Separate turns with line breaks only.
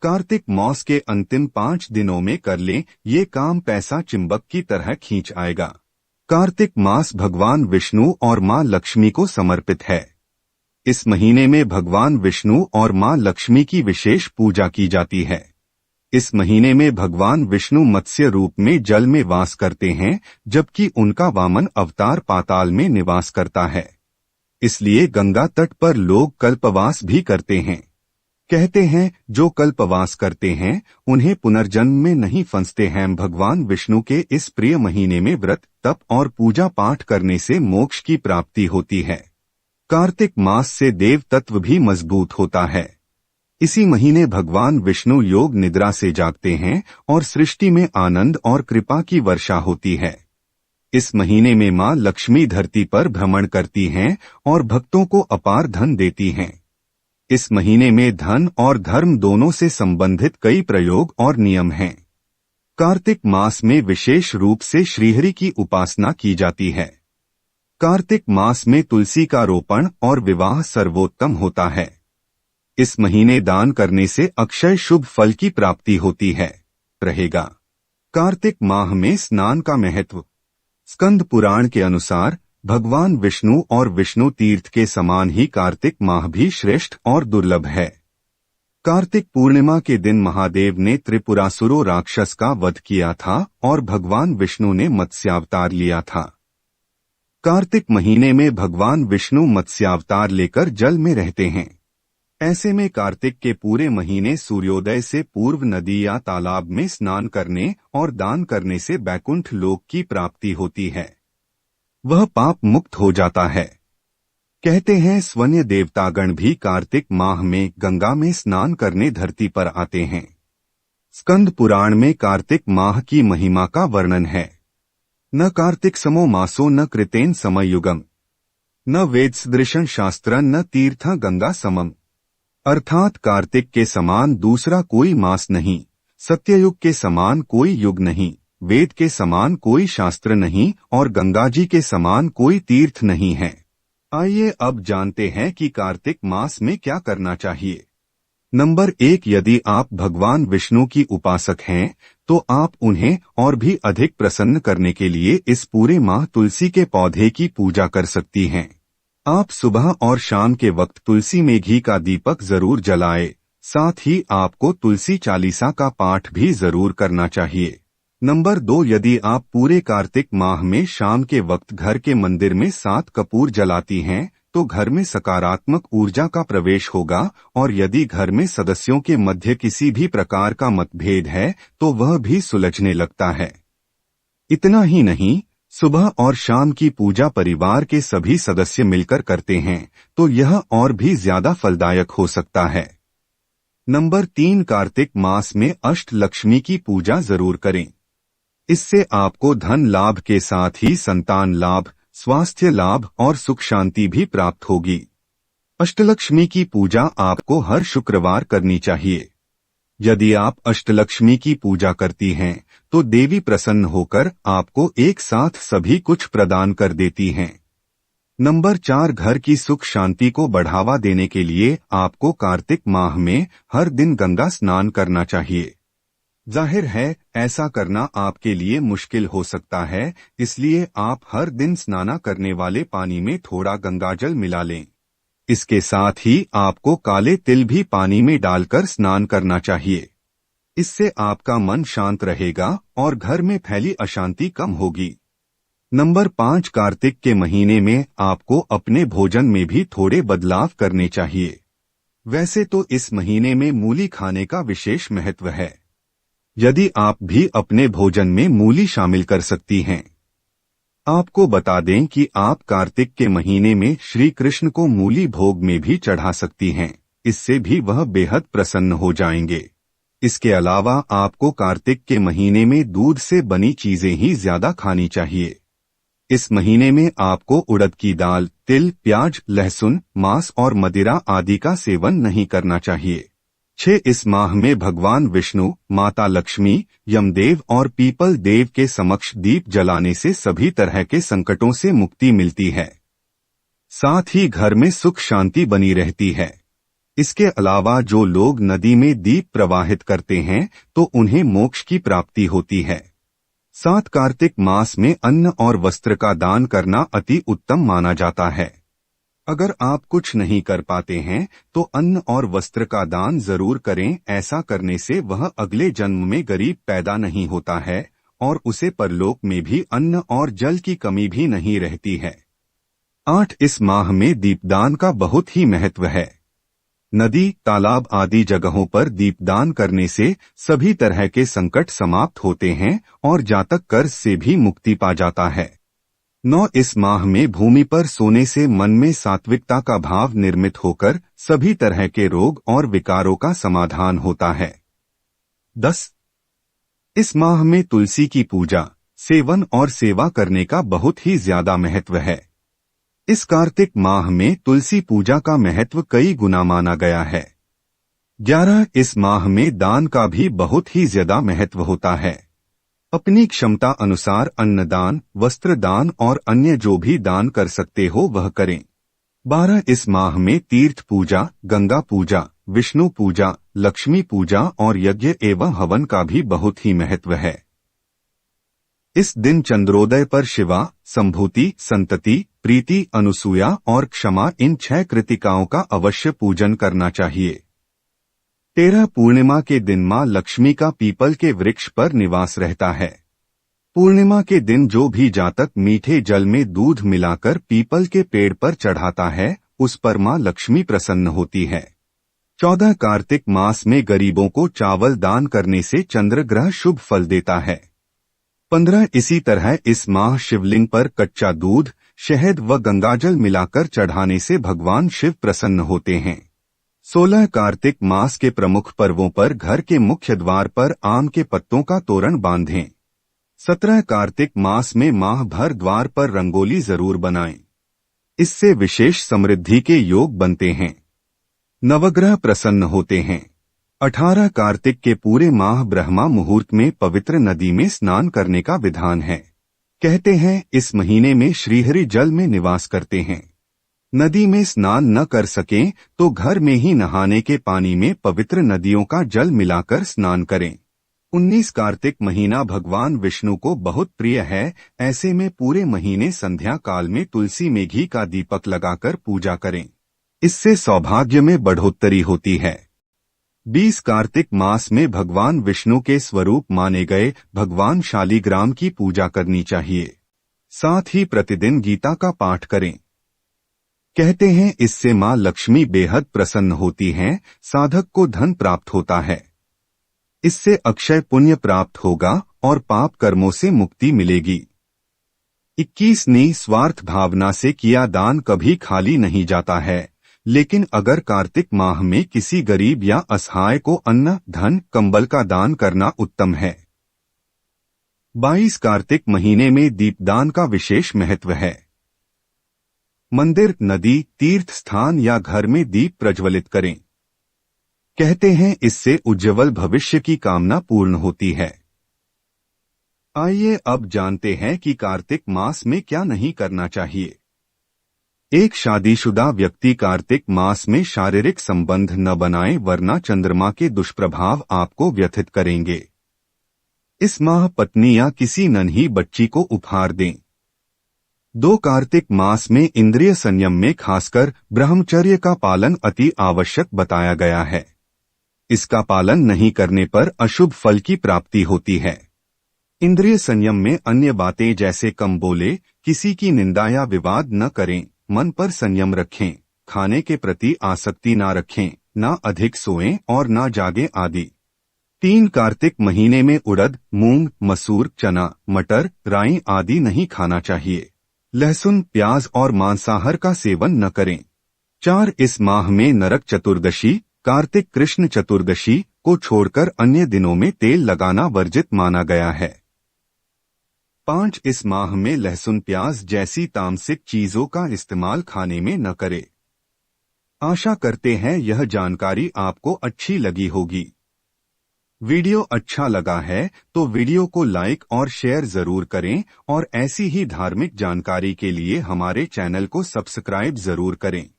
कार्तिक मास के अंतिम 5 दिनों में कर लें ये काम, पैसा चिंबक की तरह खींच आएगा। कार्तिक मास भगवान विष्णु और मां लक्ष्मी को समर्पित है। इस महीने में भगवान विष्णु और मां लक्ष्मी की विशेष पूजा की जाती है। इस महीने में भगवान विष्णु मत्स्य रूप में जल में वास करते हैं, जबकि उनका वामन अवतार पाताल में निवास करता है। इसलिए गंगा तट पर लोग कल्पवास भी करते हैं। कहते हैं जो कल्पवास करते हैं उन्हें पुनर्जन्म में नहीं फंसते हैं। भगवान विष्णु के इस प्रिय महीने में व्रत, तप और पूजा पाठ करने से मोक्ष की प्राप्ति होती है। कार्तिक मास से देव तत्व भी मजबूत होता है। इसी महीने भगवान विष्णु योग निद्रा से जागते हैं और सृष्टि में आनंद और कृपा की वर्षा होती है। इस महीने में मां लक्ष्मी धरती पर भ्रमण करती हैं और भक्तों को अपार धन देती हैं। इस महीने में धन और धर्म दोनों से संबंधित कई प्रयोग और नियम हैं। कार्तिक मास में विशेष रूप से श्रीहरि की उपासना की जाती है। कार्तिक मास में तुलसी का रोपण और विवाह सर्वोत्तम होता है। इस महीने दान करने से अक्षय शुभ फल की प्राप्ति होती है रहेगा। कार्तिक माह में स्नान का महत्व। स्कंद पुराण के अनुसार भगवान विष्णु और विष्णु तीर्थ के समान ही कार्तिक माह भी श्रेष्ठ और दुर्लभ है। कार्तिक पूर्णिमा के दिन महादेव ने त्रिपुरासुरो राक्षस का वध किया था और भगवान विष्णु ने मत्स्यावतार लिया था। कार्तिक महीने में भगवान विष्णु मत्स्यावतार लेकर जल में रहते हैं। ऐसे में कार्तिक के पूरे महीने सूर्योदय से पूर्व नदी या तालाब में स्नान करने और दान करने से बैकुंठ लोक की प्राप्ति होती है। वह पाप मुक्त हो जाता है। कहते हैं स्वन्य देवतागण भी कार्तिक माह में गंगा में स्नान करने धरती पर आते हैं। स्कंद पुराण में कार्तिक माह की महिमा का वर्णन है। न कार्तिक समो मासो न कृतेन समयुगम, न वेद सदृशं शास्त्र न तीर्थ गंगा समम। अर्थात कार्तिक के समान दूसरा कोई मास नहीं, सत्ययुग के समान कोई युग नहीं, वेद के समान कोई शास्त्र नहीं और गंगा जी के समान कोई तीर्थ नहीं है। आइए अब जानते हैं कि कार्तिक मास में क्या करना चाहिए। नंबर 1, यदि आप भगवान विष्णु की उपासक हैं तो आप उन्हें और भी अधिक प्रसन्न करने के लिए इस पूरे माह तुलसी के पौधे की पूजा कर सकती हैं। आप सुबह और शाम के वक्त तुलसी में घी का दीपक जरूर जलाएं। साथ ही आपको तुलसी चालीसा का पाठ भी जरूर करना चाहिए। नंबर 2, यदि आप पूरे कार्तिक माह में शाम के वक्त घर के मंदिर में 7 कपूर जलाती हैं तो घर में सकारात्मक ऊर्जा का प्रवेश होगा और यदि घर में सदस्यों के मध्य किसी भी प्रकार का मतभेद है तो वह भी सुलझने लगता है। इतना ही नहीं, सुबह और शाम की पूजा परिवार के सभी सदस्य मिलकर करते हैं तो यह और भी ज्यादा फलदायक हो सकता है। नंबर 3, कार्तिक मास में अष्टलक्ष्मी की पूजा जरूर करें। इससे आपको धन लाभ के साथ ही संतान लाभ, स्वास्थ्य लाभ और सुख शांति भी प्राप्त होगी। अष्टलक्ष्मी की पूजा आपको हर शुक्रवार करनी चाहिए। यदि आप अष्टलक्ष्मी की पूजा करती हैं तो देवी प्रसन्न होकर आपको एक साथ सभी कुछ प्रदान कर देती हैं। नंबर 4, घर की सुख शांति को बढ़ावा देने के लिए आपको कार्तिक माह में हर दिन गंगा स्नान करना चाहिए। जाहिर है ऐसा करना आपके लिए मुश्किल हो सकता है, इसलिए आप हर दिन स्नान करने वाले पानी में थोड़ा गंगाजल मिला लें। इसके साथ ही आपको काले तिल भी पानी में डालकर स्नान करना चाहिए। इससे आपका मन शांत रहेगा और घर में फैली अशांति कम होगी। नंबर 5, कार्तिक के महीने में आपको अपने भोजन में भी थोड़े बदलाव करने चाहिए। वैसे तो इस महीने में मूली खाने का विशेष महत्व है। यदि आप भी अपने भोजन में मूली शामिल कर सकती हैं। आपको बता दें कि आप कार्तिक के महीने में श्री कृष्ण को मूली भोग में भी चढ़ा सकती हैं। इससे भी वह बेहद प्रसन्न हो जाएंगे। इसके अलावा आपको कार्तिक के महीने में दूध से बनी चीजें ही ज्यादा खानी चाहिए। इस महीने में आपको उड़द की दाल, तिल, प्याज, लहसुन, मांस और मदिरा आदि का सेवन नहीं करना चाहिए। 6, इस माह में भगवान विष्णु, माता लक्ष्मी, यमदेव और पीपल देव के समक्ष दीप जलाने से सभी तरह के संकटों से मुक्ति मिलती है। साथ ही घर में सुख शांति बनी रहती है। इसके अलावा जो लोग नदी में दीप प्रवाहित करते हैं तो उन्हें मोक्ष की प्राप्ति होती है। 7 कार्तिक मास में अन्न और वस्त्र का दान करना अति उत्तम माना जाता है। अगर आप कुछ नहीं कर पाते हैं तो अन्न और वस्त्र का दान जरूर करें। ऐसा करने से वह अगले जन्म में गरीब पैदा नहीं होता है और उसे परलोक में भी अन्न और जल की कमी भी नहीं रहती है। 8 इस माह में दीपदान का बहुत ही महत्व है। नदी, तालाब आदि जगहों पर दीपदान करने से सभी तरह के संकट समाप्त होते हैं और जातक कर्ज से भी मुक्ति पा जाता है। 9 इस माह में भूमि पर सोने से मन में सात्विकता का भाव निर्मित होकर सभी तरह के रोग और विकारों का समाधान होता है। 10 इस माह में तुलसी की पूजा, सेवन और सेवा करने का बहुत ही ज्यादा महत्व है। इस कार्तिक माह में तुलसी पूजा का महत्व कई गुना माना गया है। 11 इस माह में दान का भी बहुत ही ज्यादा महत्व होता है। अपनी क्षमता अनुसार अन्नदान, वस्त्र दान और अन्य जो भी दान कर सकते हो वह करें। 12 इस माह में तीर्थ पूजा, गंगा पूजा, विष्णु पूजा, लक्ष्मी पूजा और यज्ञ एवं हवन का भी बहुत ही महत्व है। इस दिन चंद्रोदय पर शिवा, संभूति, संतति, प्रीति, अनुसूया और क्षमा इन 6 कृतिकाओं का अवश्य पूजन करना चाहिए। 13 पूर्णिमा के दिन मां लक्ष्मी का पीपल के वृक्ष पर निवास रहता है। पूर्णिमा के दिन जो भी जातक मीठे जल में दूध मिलाकर पीपल के पेड़ पर चढ़ाता है उस पर मां लक्ष्मी प्रसन्न होती है। 14 कार्तिक मास में गरीबों को चावल दान करने से चंद्र ग्रह शुभ फल देता है। 15 इसी तरह इस माह शिवलिंग पर कच्चा दूध, शहद व गंगाजल मिलाकर चढ़ाने से भगवान शिव प्रसन्न होते हैं। 16 कार्तिक मास के प्रमुख पर्वों पर घर के मुख्य द्वार पर आम के पत्तों का तोरण बांधें। 17 कार्तिक मास में माह भर द्वार पर रंगोली जरूर बनाएं। इससे विशेष समृद्धि के योग बनते हैं। नवग्रह प्रसन्न होते हैं। 18 कार्तिक के पूरे माह ब्रह्मा मुहूर्त में पवित्र नदी में स्नान करने का विधान है। कहते हैं इस महीने में श्रीहरि जल में निवास करते हैं। नदी में स्नान न कर सकें तो घर में ही नहाने के पानी में पवित्र नदियों का जल मिलाकर स्नान करें। 19 कार्तिक महीना भगवान विष्णु को बहुत प्रिय है। ऐसे में पूरे महीने संध्या काल में तुलसी में घी का दीपक लगाकर पूजा करें। इससे सौभाग्य में बढ़ोतरी होती है। 20 कार्तिक मास में भगवान विष्णु के स्वरूप माने गए भगवान शालिग्राम की पूजा करनी चाहिए। साथ ही प्रतिदिन गीता का पाठ करें। कहते हैं इससे मां लक्ष्मी बेहद प्रसन्न होती हैं, साधक को धन प्राप्त होता है। इससे अक्षय पुण्य प्राप्त होगा और पाप कर्मों से मुक्ति मिलेगी। 21 निस्वार्थ भावना से किया दान कभी खाली नहीं जाता है, लेकिन अगर कार्तिक माह में किसी गरीब या असहाय को अन्न, धन, कंबल का दान करना उत्तम है। 22 कार्तिक महीने में दीपदान का विशेष महत्व है। मंदिर, नदी, तीर्थ स्थान या घर में दीप प्रज्वलित करें। कहते हैं इससे उज्ज्वल भविष्य की कामना पूर्ण होती है। आइए अब जानते हैं कि कार्तिक मास में क्या नहीं करना चाहिए। एक शादीशुदा व्यक्ति कार्तिक मास में शारीरिक संबंध न बनाए वरना चंद्रमा के दुष्प्रभाव आपको व्यथित करेंगे। इस माह पत्नी या किसी नन्ही बच्ची को उपहार दें। 2 कार्तिक मास में इंद्रिय संयम में खासकर ब्रह्मचर्य का पालन अति आवश्यक बताया गया है। इसका पालन नहीं करने पर अशुभ फल की प्राप्ति होती है। इंद्रिय संयम में अन्य बातें जैसे कम बोले, किसी की निंदा या विवाद न करें, मन पर संयम रखें, खाने के प्रति आसक्ति ना रखें, ना अधिक सोएं और ना जागें आदि। 3 कार्तिक महीने में उड़द, मूंग, मसूर, चना, मटर, राई आदि नहीं खाना चाहिए। लहसुन, प्याज और मांसाहार का सेवन न करें। 4 इस माह में नरक चतुर्दशी, कार्तिक कृष्ण चतुर्दशी को छोड़कर अन्य दिनों में तेल लगाना वर्जित माना गया है। 5 इस माह में लहसुन, प्याज जैसी तामसिक चीजों का इस्तेमाल खाने में न करें। आशा करते हैं यह जानकारी आपको अच्छी लगी होगी। वीडियो अच्छा लगा है तो वीडियो को लाइक और शेयर जरूर करें और ऐसी ही धार्मिक जानकारी के लिए हमारे चैनल को सब्सक्राइब जरूर करें।